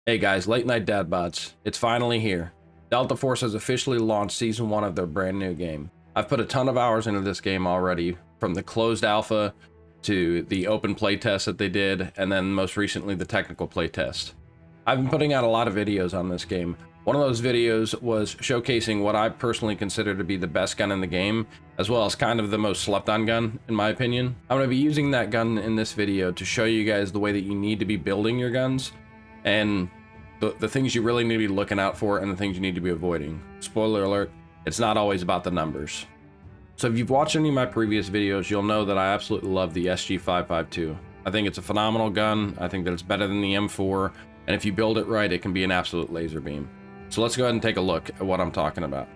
Hey guys, Late Night Dad Bots. It's finally here. Delta Force has officially launched Season 1 of their brand new game. I've put a ton of hours into this game already, from the closed alpha to the open playtest that they did, and then most recently the technical playtest. I've been putting out a lot of videos on this game. One of those videos was showcasing what I personally consider to be the best gun in the game, as well as kind of the most slept on gun, in my opinion. I'm going to be using that gun in this video to show you guys the way that you need to be building your guns, and the things you really need to be looking out for and the things you need to be avoiding. Spoiler alert, it's not always about the numbers. So if you've watched any of my previous videos, you'll know that I absolutely love the SG552. I think it's a phenomenal gun. I think that it's better than the M4, and if you build it right, it can be an absolute laser beam. So let's go ahead and take a look at what I'm talking about.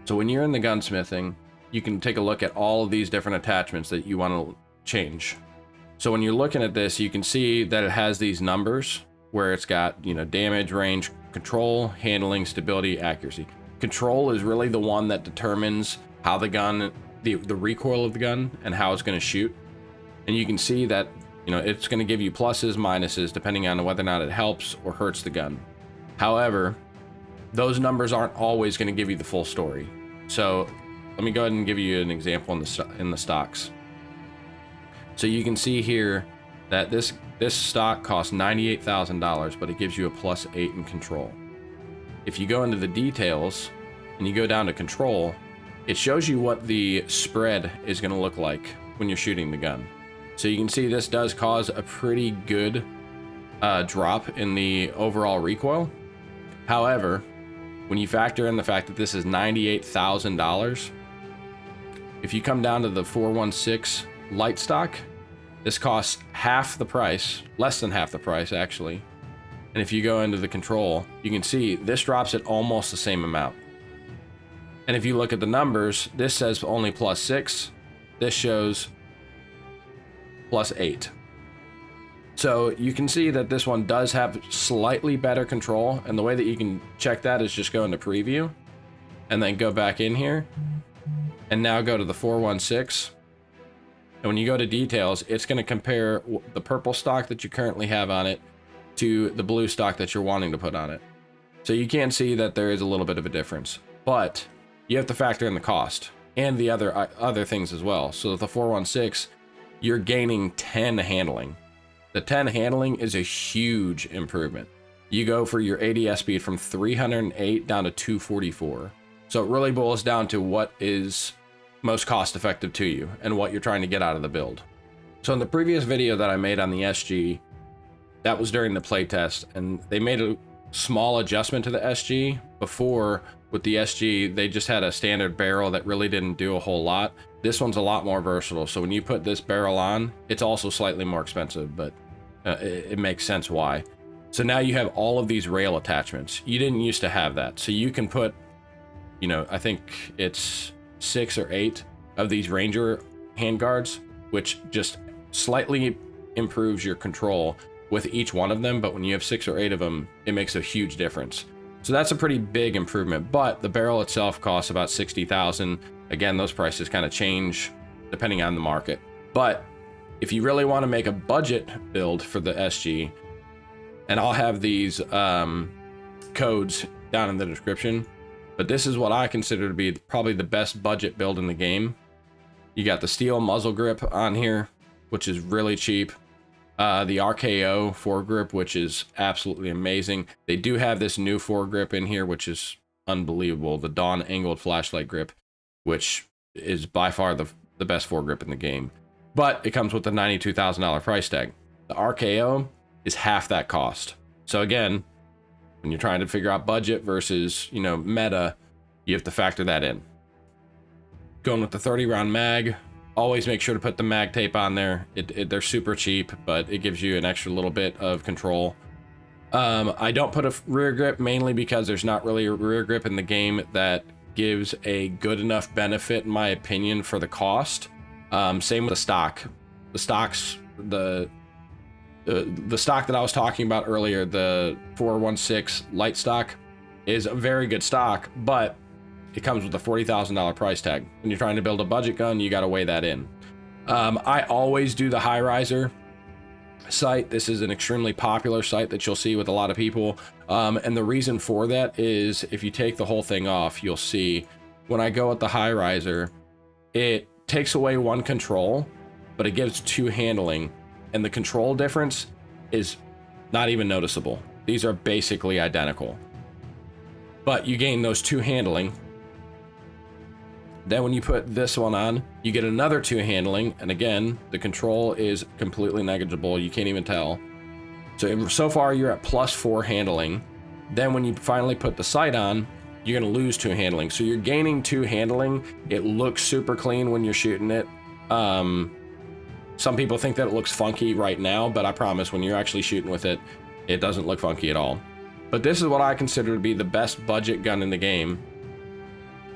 So when you're in the gunsmithing, you can take a look at all of these different attachments that you want to change. So when you're looking at this, you can see that it has these numbers where it's got, damage, range, control, handling, stability, accuracy. Control is really the one that determines how the gun, the recoil of the gun and how it's going to shoot. And you can see that, it's going to give you pluses, minuses, depending on whether or not it helps or hurts the gun. However, those numbers aren't always going to give you the full story. So let me go ahead and give you an example in the stocks. So you can see here that this stock costs $98,000, but it gives you a +8 in control. If you go into the details and you go down to control, it shows you what the spread is going to look like when you're shooting the gun. So you can see this does cause a pretty good drop in the overall recoil. However, when you factor in the fact that this is $98,000, if you come down to the 416 light stock, this costs half the price, less than half the price actually. And if you go into the control, you can see this drops at almost the same amount. And if you look at the numbers, this says only +6, this shows +8. So you can see that this one does have slightly better control, and the way that you can check that is just go into preview and then go back in here and now go to the 416. And when you go to details, it's going to compare the purple stock that you currently have on it to the blue stock that you're wanting to put on it. So you can see that there is a little bit of a difference, but you have to factor in the cost and the other things as well. So the 416, you're gaining 10 handling. The 10 handling is a huge improvement. You go for your ADS speed from 308 down to 244. So it really boils down to what is most cost effective to you and what you're trying to get out of the build. So in the previous video that I made on the SG, that was during the playtest, and they made a small adjustment to the SG. Before, with the SG, they just had a standard barrel that really didn't do a whole lot. This one's a lot more versatile, so when you put this barrel on, it's also slightly more expensive, but it makes sense why. So now you have all of these rail attachments. You didn't used to have that, so you can put, I think it's 6 or 8 of these Ranger handguards, which just slightly improves your control with each one of them. But when you have 6 or 8 of them, it makes a huge difference. So that's a pretty big improvement. But the barrel itself costs about 60,000. Again, those prices kind of change depending on the market. But if you really want to make a budget build for the SG, and I'll have these codes down in the description, but this is what I consider to be probably the best budget build in the game. You got the steel muzzle grip on here, which is really cheap. The RKO foregrip, which is absolutely amazing. They do have this new foregrip in here, which is unbelievable. The Dawn angled flashlight grip, which is by far the best foregrip in the game. But it comes with the $92,000 price tag. The RKO is half that cost. So again, when you're trying to figure out budget versus, meta, you have to factor that in. Going with the 30 round mag, always make sure to put the mag tape on there. They're super cheap, but it gives you an extra little bit of control. I don't put a rear grip mainly because there's not really a rear grip in the game that gives a good enough benefit, in my opinion, for the cost. Same with the stock. The stocks, the stock that I was talking about earlier, the 416 light stock, is a very good stock, but it comes with a $40,000 price tag. When you're trying to build a budget gun, you got to weigh that in. I always do the high riser site. This is an extremely popular site that you'll see with a lot of people. And the reason for that is if you take the whole thing off, you'll see when I go at the high riser, it takes away one control, but it gives two handling, and the control difference is not even noticeable. These are basically identical, but you gain those two handling. Then when you put this one on, you get another two handling, and again, the control is completely negligible. You can't even tell. So far you're at +4 handling. Then when you finally put the sight on, you're gonna lose two handling. So you're gaining two handling. It looks super clean when you're shooting it. Some people think that it looks funky right now, but I promise when you're actually shooting with it, it doesn't look funky at all. But this is what I consider to be the best budget gun in the game,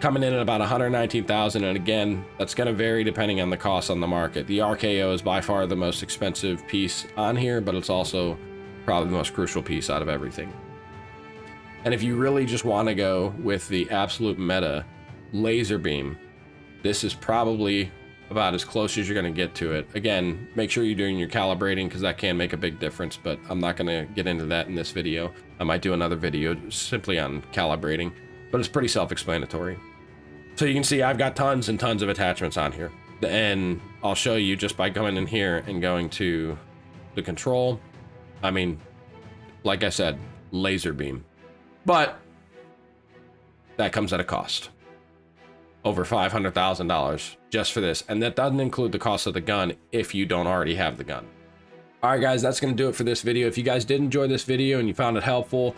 coming in at about 119,000, and again, that's going to vary depending on the cost on the market. The RKO is by far the most expensive piece on here, but it's also probably the most crucial piece out of everything. And if you really just want to go with the absolute meta laser beam, this is probably about as close as you're going to get to it. Again, make sure you're doing your calibrating because that can make a big difference, but I'm not going to get into that in this video. I might do another video simply on calibrating, but it's pretty self-explanatory. So you can see I've got tons and tons of attachments on here, and I'll show you just by going in here and going to the control. I mean, like I said, laser beam, but that comes at a cost. Over $500,000 just for this, and that doesn't include the cost of the gun if you don't already have the gun. All right, guys, that's going to do it for this video. If you guys did enjoy this video and you found it helpful,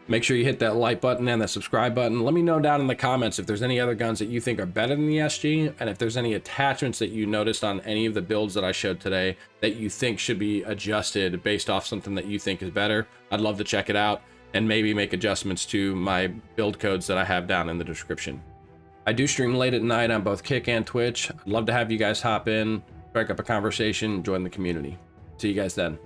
make sure you hit that like button and that subscribe button. Let me know down in the comments if there's any other guns that you think are better than the SG, and if there's any attachments that you noticed on any of the builds that I showed today that you think should be adjusted based off something that you think is better. I'd love to check it out and maybe make adjustments to my build codes that I have down in the description. I do stream late at night on both Kick and Twitch. I'd love to have you guys hop in, strike up a conversation, join the community. See you guys then.